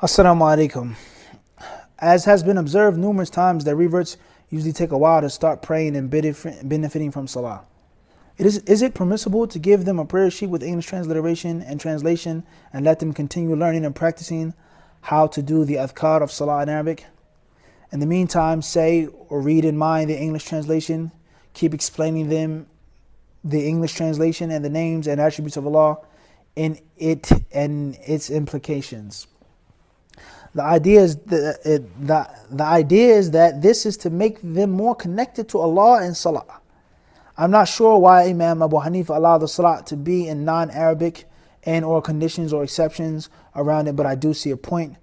Assalamu alaikum. As has been observed numerous times that reverts usually take a while to start praying and benefiting from salah. Is it permissible to give them a prayer sheet with English transliteration and translation and let them continue learning and practicing how to do the adhkar of salah in Arabic? In the meantime, say or read in mind the English translation, keep explaining them the English translation and the names and attributes of Allah in it and its implications. The idea is that this is to make them more connected to Allah and Salah. I'm not sure why Imam Abu Hanifa allowed the Salah to be in non-Arabic and or conditions or exceptions around it, but I do see a point.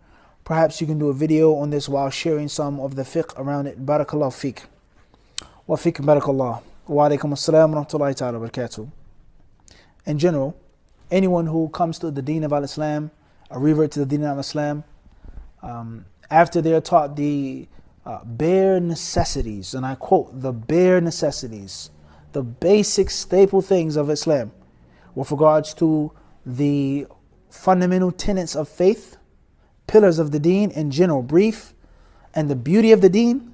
Perhaps you can do a video on this while sharing some of the fiqh around it. Barakallahu fiqh. Wa fiqh barakallah. Wa alaikum assalam wa rahmatullahi ta'ala wa barakatuh. In general, anyone who comes to the deen of Al-Islam, a revert to the deen of Islam, after they are taught the bare necessities, and I quote, the bare necessities, the basic staple things of Islam, with regards to the fundamental tenets of faith, pillars of the deen in general, brief, and the beauty of the deen,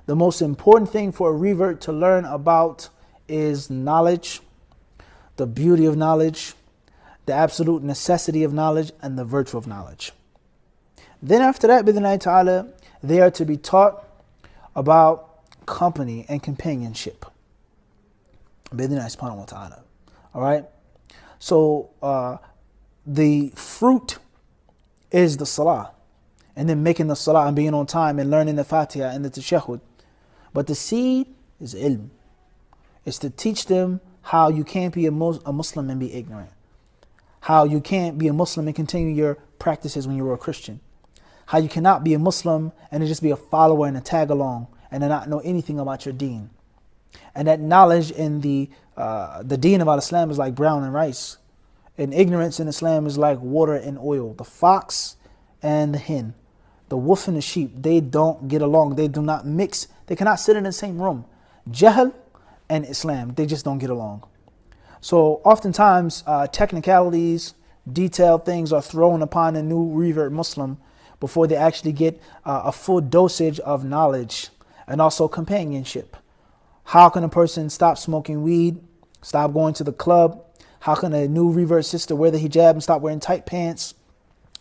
the most important thing for a revert to learn about is knowledge, the beauty of knowledge, the absolute necessity of knowledge, and the virtue of knowledge. Then after that, bidhnillahi ta'ala, they are to be taught about company and companionship. Bidhnillahi subhanahu wa ta'ala. Alright? So, the fruit is the salah. And then making the salah and being on time and learning the Fatiha and the tashahhud. But the seed is ilm. It's to teach them how you can't be a Muslim and be ignorant. How you can't be a Muslim and continue your practices when you were a Christian. How you cannot be a Muslim and just be a follower and a tag along and to not know anything about your deen. And that knowledge in the deen of Islam is like brown and rice. And ignorance in Islam is like water and oil. The fox and the hen, the wolf and the sheep, they don't get along. They do not mix. They cannot sit in the same room. Jahl and Islam, they just don't get along. So oftentimes technicalities, detailed things are thrown upon a new revert Muslim before they actually get a full dosage of knowledge and also companionship. How can a person stop smoking weed, stop going to the club? How can a new revert sister wear the hijab and stop wearing tight pants?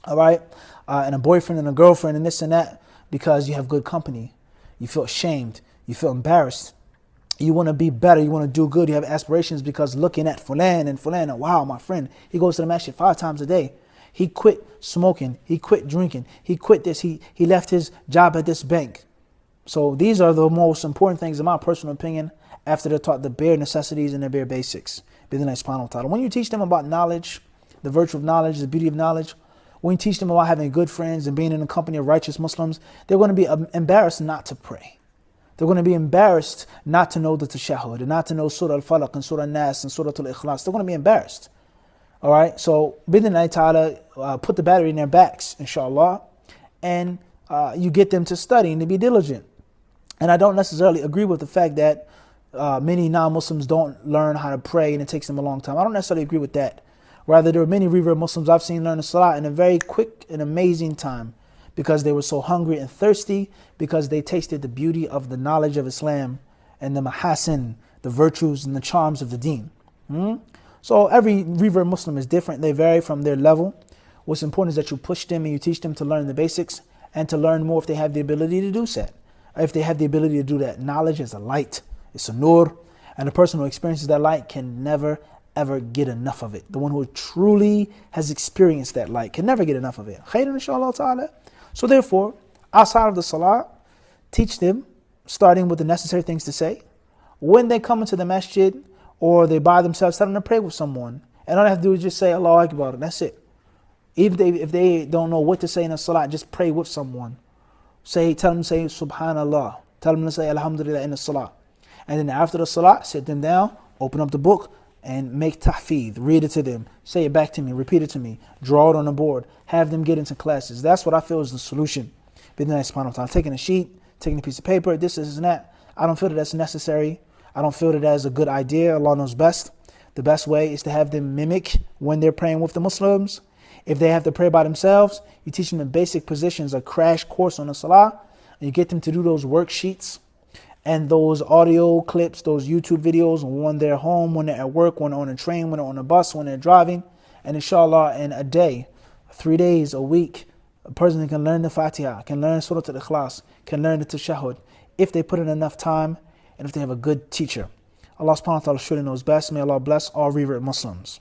All right, and a boyfriend and a girlfriend and this and that, because you have good company. You feel ashamed. You feel embarrassed. You want to be better. You want to do good. You have aspirations because looking at Fulan and Fulan, and wow, my friend, he goes to the masjid 5 times a day. He quit smoking. He quit drinking. He quit this. He left his job at this bank. So these are the most important things, in my personal opinion, after they're taught the bare necessities and the bare basics. When you teach them about knowledge, the virtue of knowledge, the beauty of knowledge, when you teach them about having good friends and being in the company of righteous Muslims, they're going to be embarrassed not to pray. They're going to be embarrassed not to know the tashahhud and not to know Surah Al-Falaq and Surah Al-Nas and Surah Al-Ikhlas. They're going to be embarrassed. All right, so bidhnillahi ta'ala, put the battery in their backs, inshallah, and you get them to study and to be diligent. And I don't necessarily agree with the fact that many non-Muslims don't learn how to pray and it takes them a long time. I don't necessarily agree with that. Rather, there are many revert Muslims I've seen learn the salah in a very quick and amazing time because they were so hungry and thirsty, because they tasted the beauty of the knowledge of Islam and the mahasin, the virtues and the charms of the deen. So every revert Muslim is different. They vary from their level. What's important is that you push them and you teach them to learn the basics and to learn more if they have the ability to do so. If they have the ability to do that. Knowledge is a light. It's a nur. And the person who experiences that light can never, ever get enough of it. The one who truly has experienced that light can never get enough of it. Khairan inshallah ta'ala. So therefore, outside of the salah, teach them, starting with the necessary things to say. When they come into the masjid, or they by themselves, tell them to pray with someone. And all they have to do is just say Allahu Akbar. That's it. Even if they don't know what to say in a salah, just pray with someone. Tell them to say Subhanallah. Tell them to say Alhamdulillah in the salah. And then after the salah, sit them down, open up the book, and make tahfidh. Read it to them. Say it back to me. Repeat it to me. Draw it on the board. Have them get into classes. That's what I feel is the solution. Bidhnillahi subhanahu wa ta'ala. Taking a sheet, taking a piece of paper, this and that. I don't feel that that's necessary. I don't feel that that's a good idea. Allah knows best. The best way is to have them mimic when they're praying with the Muslims. If they have to pray by themselves, you teach them the basic positions, a crash course on the salah, and you get them to do those worksheets and those audio clips, those YouTube videos when they're home, when they're at work, when they're on a train, when they're on a bus, when they're driving. And inshallah, in a day, 3 days, a week, a person can learn the Fatiha, can learn Surah Al-Ikhlas, can learn the Tashahhud, if they put in enough time and if they have a good teacher. Allah subhanahu wa ta'ala surely knows best. May Allah bless all revered Muslims.